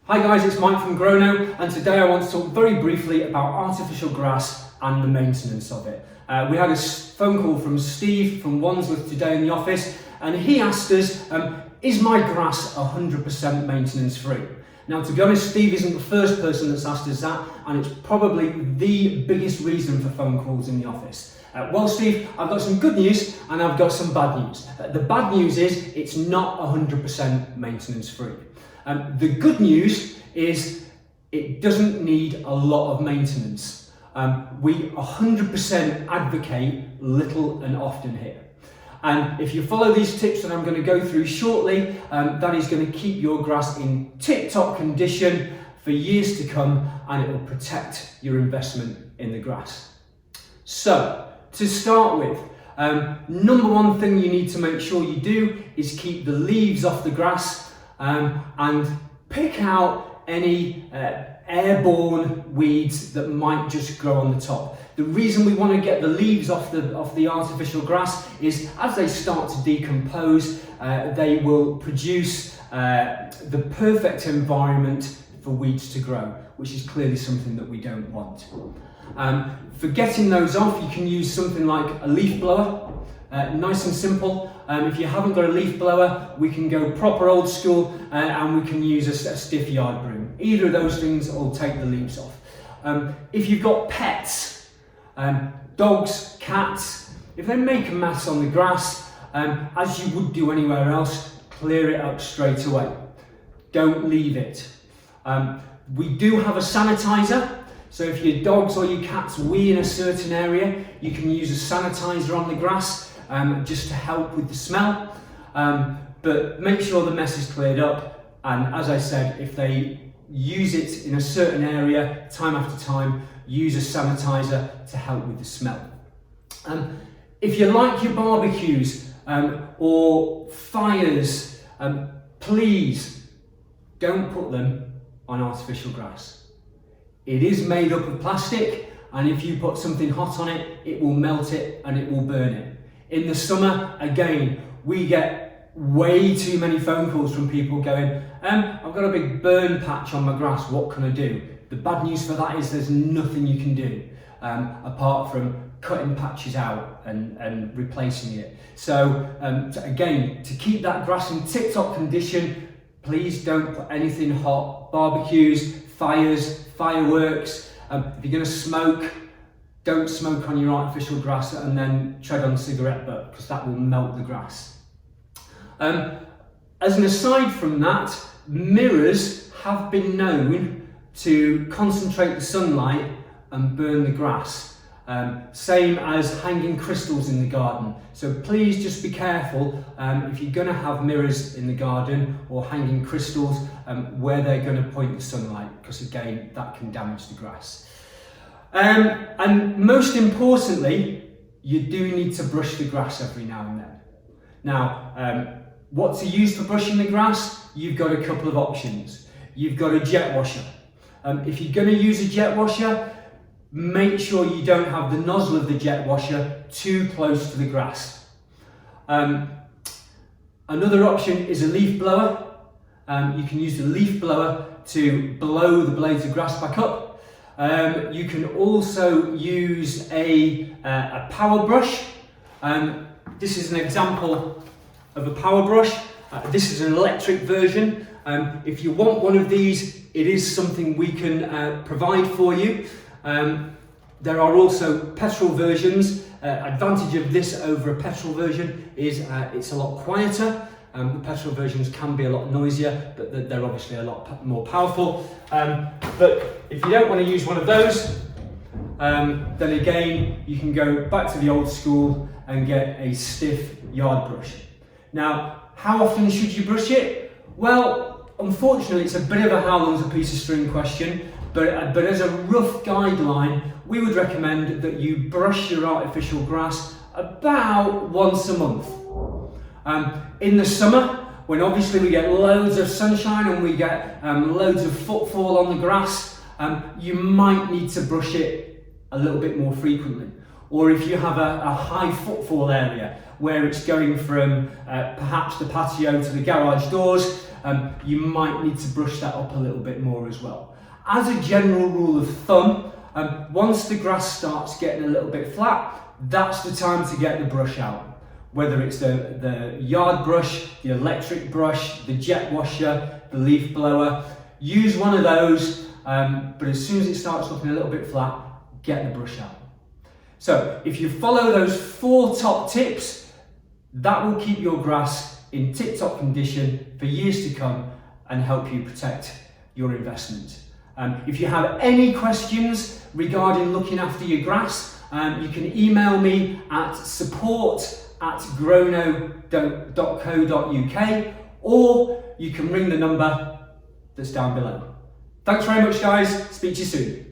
Hi guys, it's Mike from Grono, and today I want to talk very briefly about artificial grass and the maintenance of it. We had a phone call from Steve from Wandsworth today in the office, and he asked us, is my grass 100% maintenance free? Now, to be honest, Steve isn't the first person that's asked us that, and it's probably the biggest reason for phone calls in the office. Well, Steve, I've got some good news and I've got some bad news. The bad news is it's not 100% maintenance free. The good news is it doesn't need a lot of maintenance. We 100% advocate little and often here. And if you follow these tips that I'm going to go through shortly, that is going to keep your grass in tip-top condition for years to come, and it will protect your investment in the grass. So, to start with, number one thing you need to make sure you do is keep the leaves off the grass and pick out any airborne weeds that might just grow on the top. The reason we want to get the leaves off the artificial grass is as they start to decompose, they will produce the perfect environment for weeds to grow, which is clearly something that we don't want. For getting those off, you can use something like a leaf blower. Nice and simple. If you haven't got a leaf blower, we can go proper old school and we can use a stiff yard broom. Either of those things will take the leaves off. If you've got pets, dogs, cats, if they make a mess on the grass, as you would do anywhere else, clear it up straight away. Don't leave it. We do have a sanitizer. So if your dogs or your cats wee in a certain area, you can use a sanitizer on the grass just to help with the smell. But make sure the mess is cleared up. And as I said, if they use it in a certain area, time after time, use a sanitizer to help with the smell. If you like your barbecues or fires, please don't put them on artificial grass. It is made up of plastic, and if you put something hot on it, it will melt it and it will burn it. In the summer, again, we get way too many phone calls from people going, I've got a big burn patch on my grass, what can I do? The bad news for that is there's nothing you can do apart from cutting patches out and replacing it. So again, to keep that grass in tip-top condition, please don't put anything hot, barbecues, fires, fireworks. If you're going to smoke, don't smoke on your artificial grass and then tread on cigarette butt, because that will melt the grass. As an aside from that, mirrors have been known to concentrate the sunlight and burn the grass. Same as hanging crystals in the garden. So please just be careful if you're going to have mirrors in the garden or hanging crystals where they're going to point the sunlight, because again, that can damage the grass. And most importantly, you do need to brush the grass every now and then. Now, what to use for brushing the grass? You've got a couple of options. You've got a jet washer. If you're going to use a jet washer, make sure you don't have the nozzle of the jet washer too close to the grass. Another option is a leaf blower. You can use the leaf blower to blow the blades of grass back up. You can also use a power brush. This is an example of a power brush. This is an electric version. If you want one of these, it is something we can provide for you. There are also petrol versions. Advantage of this over a petrol version is it's a lot quieter. The petrol versions can be a lot noisier, but they're obviously a lot more powerful. But if you don't want to use one of those, then again, you can go back to the old school and get a stiff yard brush. Now, how often should you brush it? Well, unfortunately, it's a bit of a how long's a piece of string question. But as a rough guideline, we would recommend that you brush your artificial grass about once a month. In the summer, when obviously we get loads of sunshine and we get loads of footfall on the grass, you might need to brush it a little bit more frequently. Or if you have a high footfall area where it's going from perhaps the patio to the garage doors, you might need to brush that up a little bit more as well. As a general rule of thumb, once the grass starts getting a little bit flat, that's the time to get the brush out. Whether it's the yard brush, the electric brush, the jet washer, the leaf blower, use one of those, but as soon as it starts looking a little bit flat, get the brush out. So if you follow those 4 top tips, that will keep your grass in tip-top condition for years to come and help you protect your investment. If you have any questions regarding looking after your grass, you can email me at support@grono.co.uk, or you can ring the number that's down below. Thanks very much, guys. Speak to you soon.